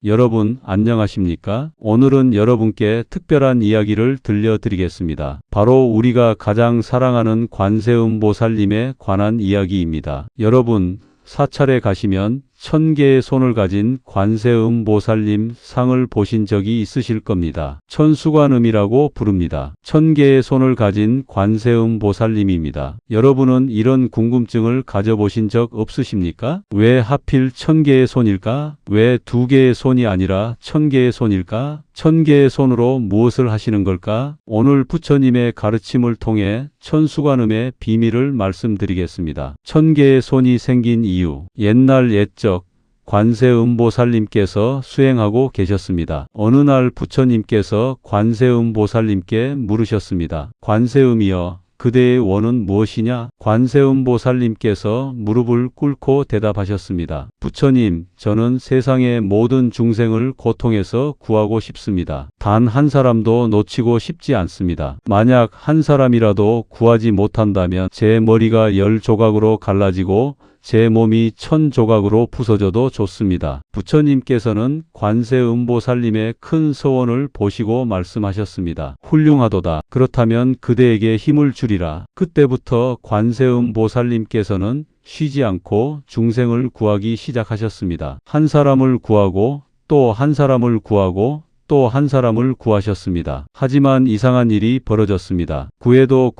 여러분 안녕하십니까? 오늘은 여러분께 특별한 이야기를 들려드리겠습니다. 바로 우리가 가장 사랑하는 관세음보살님에 관한 이야기입니다. 여러분 사찰에 가시면 1000개의 손을 가진 관세음보살님 상을 보신 적이 있으실 겁니다. 천수관음이라고 부릅니다. 1000개의 손을 가진 관세음보살님입니다. 여러분은 이런 궁금증을 가져보신 적 없으십니까? 왜 하필 1000개의 손일까? 왜 2개의 손이 아니라 1000개의 손일까? 1000개의 손으로 무엇을 하시는 걸까? 오늘 부처님의 가르침을 통해 천수관음의 비밀을 말씀드리겠습니다. 1000개의 손이 생긴 이유. 옛날 옛적 관세음보살님께서 수행하고 계셨습니다. 어느 날 부처님께서 관세음보살님께 물으셨습니다. 관세음이여, 그대의 원은 무엇이냐? 관세음보살님께서 무릎을 꿇고 대답하셨습니다. 부처님, 저는 세상의 모든 중생을 고통에서 구하고 싶습니다. 단 한 사람도 놓치고 싶지 않습니다. 만약 한 사람이라도 구하지 못한다면 제 머리가 10조각으로 갈라지고 제 몸이 1000조각으로 부서져도 좋습니다. 부처님께서는 관세음보살님의 큰 소원을 보시고 말씀하셨습니다. 훌륭하도다. 그렇다면 그대에게 힘을 주리라. 그때부터 관세음보살님께서는 쉬지 않고 중생을 구하기 시작하셨습니다. 한 사람을 구하고 또 한 사람을 구하고 또 한 사람을 구하셨습니다. 하지만 이상한 일이 벌어졌습니다. 구해도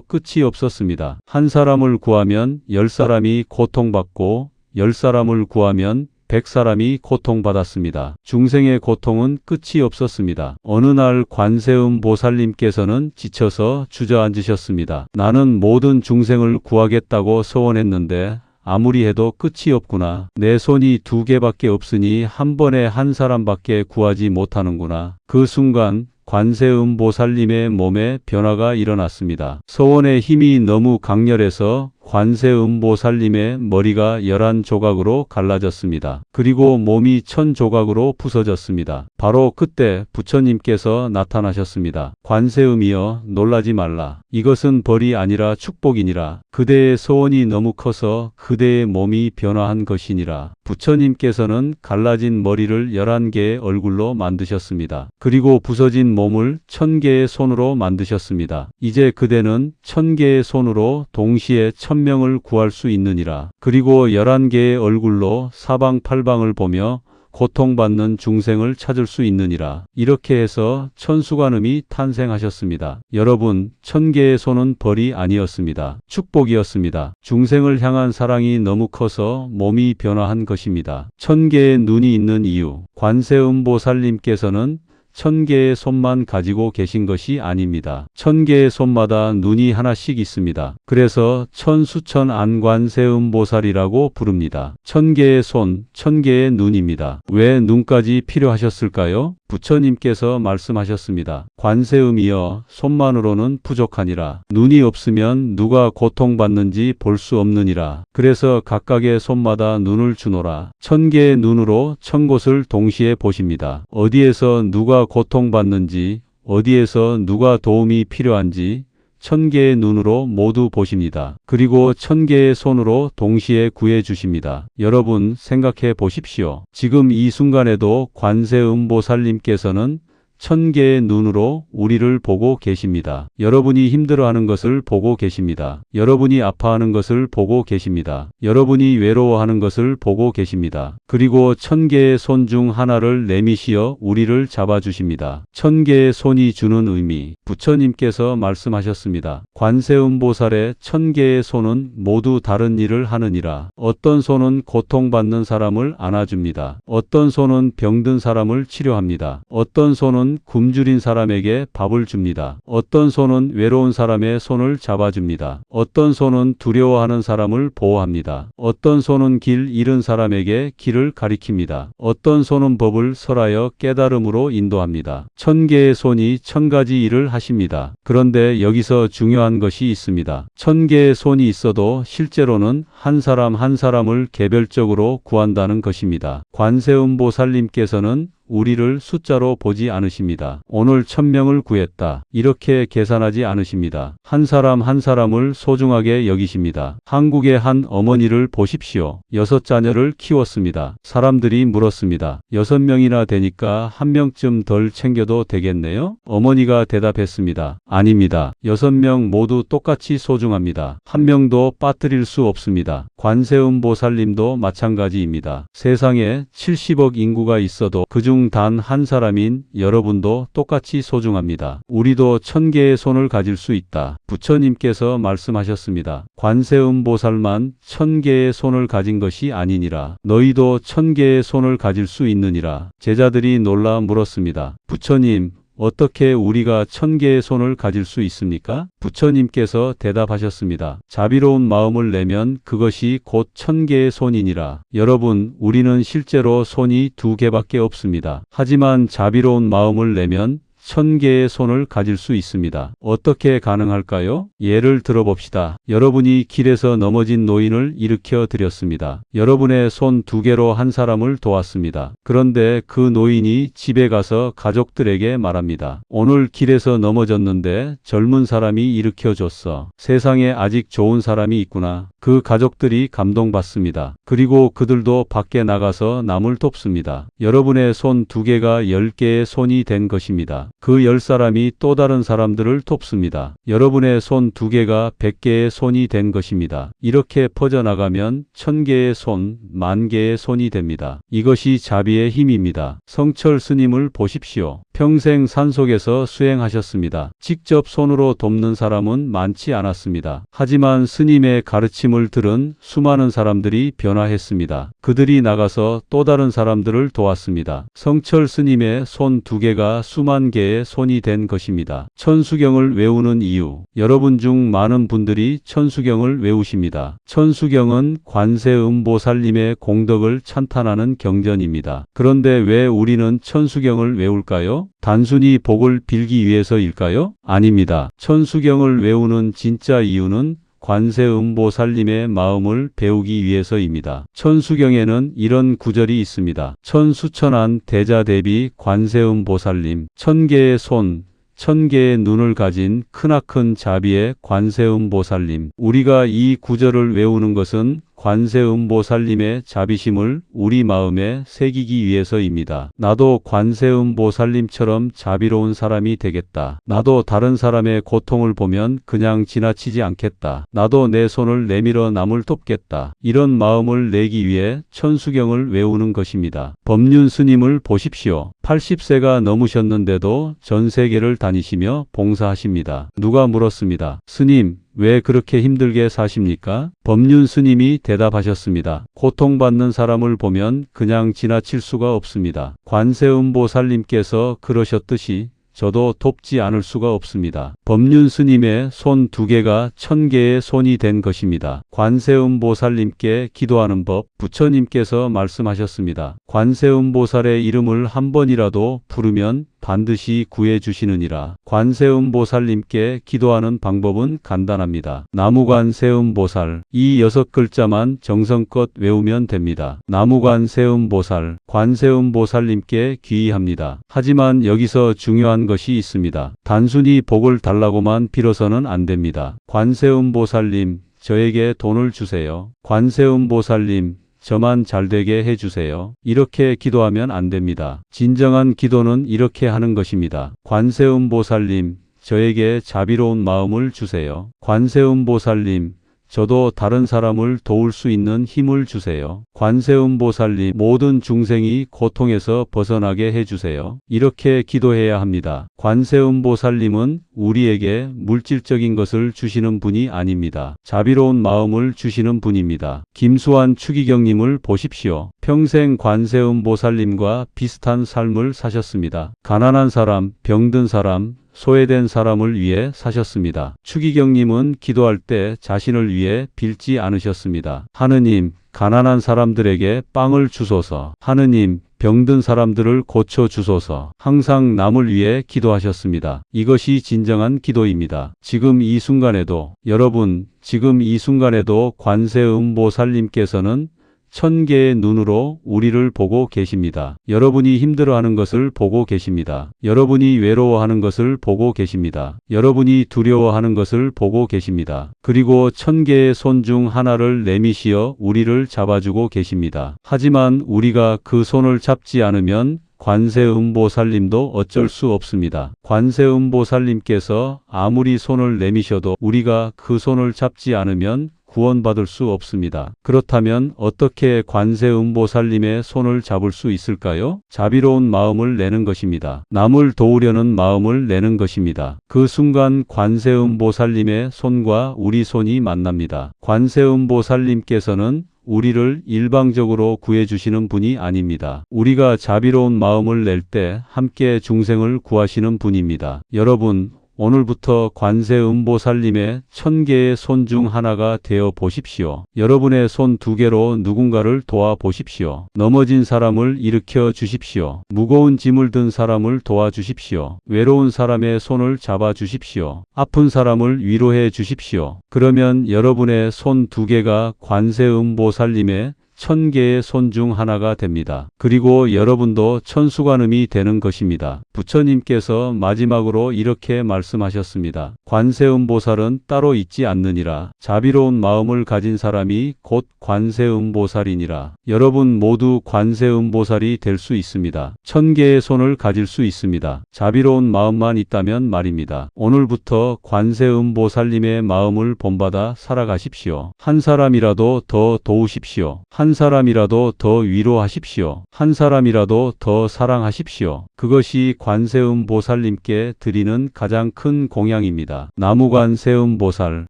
끝이 없었습니다. 한 사람을 구하면 10사람이 고통받고 10사람을 구하면 100사람이 고통받았습니다. 중생의 고통은 끝이 없었습니다. 어느 날 관세음보살님께서는 지쳐서 주저앉으셨습니다. 나는 모든 중생을 구하겠다고 소원했는데 아무리 해도 끝이 없구나. 내 손이 2개밖에 없으니 한 번에 한 사람밖에 구하지 못하는구나. 그 순간 관세음보살님의 몸에 변화가 일어났습니다. 소원의 힘이 너무 강렬해서 관세음보살님의 머리가 11조각으로 갈라졌습니다. 그리고 몸이 1000조각으로 부서졌습니다. 바로 그때 부처님께서 나타나셨습니다. 관세음이여, 놀라지 말라. 이것은 벌이 아니라 축복이니라. 그대의 소원이 너무 커서 그대의 몸이 변화한 것이니라. 부처님께서는 갈라진 머리를 11개의 얼굴로 만드셨습니다. 그리고 부서진 몸을 1000개의 손으로 만드셨습니다. 이제 그대는 1000개의 손으로 동시에 1000명을 구할 수 있느니라. 그리고 11개의 얼굴로 사방팔방을 보며 고통받는 중생을 찾을 수 있느니라. 이렇게 해서 천수관음이 탄생하셨습니다. 여러분, 1000개의 손은 벌이 아니었습니다. 축복이었습니다. 중생을 향한 사랑이 너무 커서 몸이 변화한 것입니다. 1000개의 눈이 있는 이유. 관세음보살님께서는 1000개의 손만 가지고 계신 것이 아닙니다. 1000개의 손마다 눈이 하나씩 있습니다. 그래서 천수천 안관세음보살이라고 부릅니다. 1000개의 손, 1000개의 눈입니다. 왜 눈까지 필요하셨을까요? 부처님께서 말씀하셨습니다. 관세음이여, 손만으로는 부족하니라. 눈이 없으면 누가 고통받는지 볼 수 없느니라. 그래서 각각의 손마다 눈을 주노라. 1000개의 눈으로 1000곳을 동시에 보십니다. 어디에서 누가 고통받는지, 어디에서 누가 도움이 필요한지 1000개의 눈으로 모두 보십니다. 그리고 1000개의 손으로 동시에 구해 주십니다. 여러분 생각해 보십시오. 지금 이 순간에도 관세음보살님께서는 1000개의 눈으로 우리를 보고 계십니다. 여러분이 힘들어하는 것을 보고 계십니다. 여러분이 아파하는 것을 보고 계십니다. 여러분이 외로워하는 것을 보고 계십니다. 그리고 1000개의 손 중 하나를 내미시어 우리를 잡아주십니다. 1000개의 손이 주는 의미. 부처님께서 말씀하셨습니다. 관세음보살의 1000개의 손은 모두 다른 일을 하느니라. 어떤 손은 고통받는 사람을 안아줍니다. 어떤 손은 병든 사람을 치료합니다. 어떤 손은 굶주린 사람에게 밥을 줍니다. 어떤 손은 외로운 사람의 손을 잡아줍니다. 어떤 손은 두려워하는 사람을 보호합니다. 어떤 손은 길 잃은 사람에게 길을 가리킵니다. 어떤 손은 법을 설하여 깨달음으로 인도합니다. 1000개의 손이 1000가지 일을 하십니다. 그런데 여기서 중요한 것이 있습니다. 1000개의 손이 있어도 실제로는 한 사람 한 사람을 개별적으로 구한다는 것입니다. 관세음보살님께서는 우리를 숫자로 보지 않으십니다. 오늘 1000명을 구했다. 이렇게 계산하지 않으십니다. 한 사람 한 사람을 소중하게 여기십니다. 한국의 한 어머니를 보십시오. 6자녀를 키웠습니다. 사람들이 물었습니다. 6명이나 되니까 한 명쯤 덜 챙겨도 되겠네요? 어머니가 대답했습니다. 아닙니다. 6명 모두 똑같이 소중합니다. 한 명도 빠뜨릴 수 없습니다. 관세음 보살님도 마찬가지입니다. 세상에 70억 인구가 있어도 그중 단 한 사람인 여러분도 똑같이 소중합니다. 우리도 1000개의 손을 가질 수 있다. 부처님께서 말씀하셨습니다. 관세음 보살만 1000개의 손을 가진 것이 아니니라. 너희도 1000개의 손을 가질 수 있느니라. 제자들이 놀라 물었습니다. 부처님, 어떻게 우리가 1000개의 손을 가질 수 있습니까? 부처님께서 대답하셨습니다. 자비로운 마음을 내면 그것이 곧 1000개의 손이니라. 여러분, 우리는 실제로 손이 2개밖에 없습니다. 하지만 자비로운 마음을 내면 1000개의 손을 가질 수 있습니다. 어떻게 가능할까요? 예를 들어봅시다. 여러분이 길에서 넘어진 노인을 일으켜 드렸습니다. 여러분의 손 2개로 한 사람을 도왔습니다. 그런데 그 노인이 집에 가서 가족들에게 말합니다. 오늘 길에서 넘어졌는데 젊은 사람이 일으켜 줬어. 세상에 아직 좋은 사람이 있구나. 그 가족들이 감동받습니다. 그리고 그들도 밖에 나가서 남을 돕습니다. 여러분의 손 2개가 10개의 손이 된 것입니다. 그 10사람이 또 다른 사람들을 돕습니다. 여러분의 손 2개가 100개의 손이 된 것입니다. 이렇게 퍼져나가면 1000개의 손, 10,000개의 손이 됩니다. 이것이 자비의 힘입니다. 성철 스님을 보십시오. 평생 산속에서 수행하셨습니다. 직접 손으로 돕는 사람은 많지 않았습니다. 하지만 스님의 가르침을 들은 수많은 사람들이 변화했습니다. 그들이 나가서 또 다른 사람들을 도왔습니다. 성철 스님의 손 2개가 수만 개의 손이 된 것입니다. 천수경을 외우는 이유. 여러분 중 많은 분들이 천수경을 외우십니다. 천수경은 관세음보살님의 공덕을 찬탄하는 경전입니다. 그런데 왜 우리는 천수경을 외울까요? 단순히 복을 빌기 위해서일까요? 아닙니다. 천수경을 외우는 진짜 이유는 관세음보살님의 마음을 배우기 위해서입니다. 천수경에는 이런 구절이 있습니다. 천수천한 대자 대비 관세음보살님, 1000개의 손, 1000개의 눈을 가진 크나큰 자비의 관세음보살님. 우리가 이 구절을 외우는 것은 관세음보살님의 자비심을 우리 마음에 새기기 위해서입니다. 나도 관세음보살님처럼 자비로운 사람이 되겠다. 나도 다른 사람의 고통을 보면 그냥 지나치지 않겠다. 나도 내 손을 내밀어 남을 돕겠다. 이런 마음을 내기 위해 천수경을 외우는 것입니다. 법륜 스님을 보십시오. 80세가 넘으셨는데도 전 세계를 다니시며 봉사하십니다. 누가 물었습니다. 스님, 왜 그렇게 힘들게 사십니까? 법륜 스님이 대답하셨습니다. 고통받는 사람을 보면 그냥 지나칠 수가 없습니다. 관세음보살님께서 그러셨듯이 저도 돕지 않을 수가 없습니다. 법륜 스님의 손 2개가 1000개의 손이 된 것입니다. 관세음보살님께 기도하는 법. 부처님께서 말씀하셨습니다. 관세음보살의 이름을 한 번이라도 부르면 반드시 구해주시느니라. 관세음보살님께 기도하는 방법은 간단합니다. 나무관세음보살, 이 6글자만 정성껏 외우면 됩니다. 나무관세음보살, 관세음보살님께 귀의합니다. 하지만 여기서 중요한 것이 있습니다. 단순히 복을 달라고만 빌어서는 안 됩니다. 관세음보살님, 저에게 돈을 주세요. 관세음보살님, 저만 잘되게 해주세요. 이렇게 기도하면 안 됩니다. 진정한 기도는 이렇게 하는 것입니다. 관세음보살님, 저에게 자비로운 마음을 주세요. 관세음보살님, 저도 다른 사람을 도울 수 있는 힘을 주세요. 관세음보살님, 모든 중생이 고통에서 벗어나게 해주세요. 이렇게 기도해야 합니다. 관세음보살님은 우리에게 물질적인 것을 주시는 분이 아닙니다. 자비로운 마음을 주시는 분입니다. 김수환 추기경님을 보십시오. 평생 관세음보살님과 비슷한 삶을 사셨습니다. 가난한 사람, 병든 사람, 소외된 사람을 위해 사셨습니다. 추기경님은 기도할 때 자신을 위해 빌지 않으셨습니다. 하느님, 가난한 사람들에게 빵을 주소서. 하느님, 병든 사람들을 고쳐주소서. 항상 남을 위해 기도하셨습니다. 이것이 진정한 기도입니다. 지금 이 순간에도, 여러분, 지금 이 순간에도 관세음보살님께서는 천 개의 눈으로 우리를 보고 계십니다. 여러분이 힘들어하는 것을 보고 계십니다. 여러분이 외로워하는 것을 보고 계십니다. 여러분이 두려워하는 것을 보고 계십니다. 그리고 천 개의 손 중 하나를 내미시어 우리를 잡아주고 계십니다. 하지만 우리가 그 손을 잡지 않으면 관세음보살님도 어쩔 수 없습니다. 관세음보살님께서 아무리 손을 내미셔도 우리가 그 손을 잡지 않으면 구원받을 수 없습니다. 그렇다면 어떻게 관세음보살님의 손을 잡을 수 있을까요? 자비로운 마음을 내는 것입니다. 남을 도우려는 마음을 내는 것입니다. 그 순간 관세음보살님의 손과 우리 손이 만납니다. 관세음보살님께서는 우리를 일방적으로 구해주시는 분이 아닙니다. 우리가 자비로운 마음을 낼 때 함께 중생을 구하시는 분입니다. 여러분, 오늘부터 관세음보살님의 1000개의 손 중 하나가 되어 보십시오. 여러분의 손 2개로 누군가를 도와 보십시오. 넘어진 사람을 일으켜 주십시오. 무거운 짐을 든 사람을 도와주십시오. 외로운 사람의 손을 잡아 주십시오. 아픈 사람을 위로해 주십시오. 그러면 여러분의 손 2개가 관세음보살님의 1000개의 손 중 하나가 됩니다. 그리고 여러분도 천수관음이 되는 것입니다. 부처님께서 마지막으로 이렇게 말씀하셨습니다. 관세음보살은 따로 있지 않느니라. 자비로운 마음을 가진 사람이 곧 관세음보살이니라. 여러분 모두 관세음보살이 될 수 있습니다. 1000개의 손을 가질 수 있습니다. 자비로운 마음만 있다면 말입니다. 오늘부터 관세음보살님의 마음을 본받아 살아가십시오. 한 사람이라도 더 도우십시오. 한 사람이라도 더 위로하십시오. 한 사람이라도 더 사랑하십시오. 그것이 관세음보살님께 드리는 가장 큰 공양입니다. 나무관세음보살,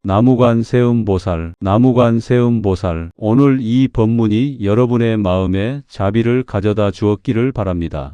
나무관세음보살, 나무관세음보살. 오늘 이 법문이 여러분의 마음에 자비를 가져다 주었기를 바랍니다.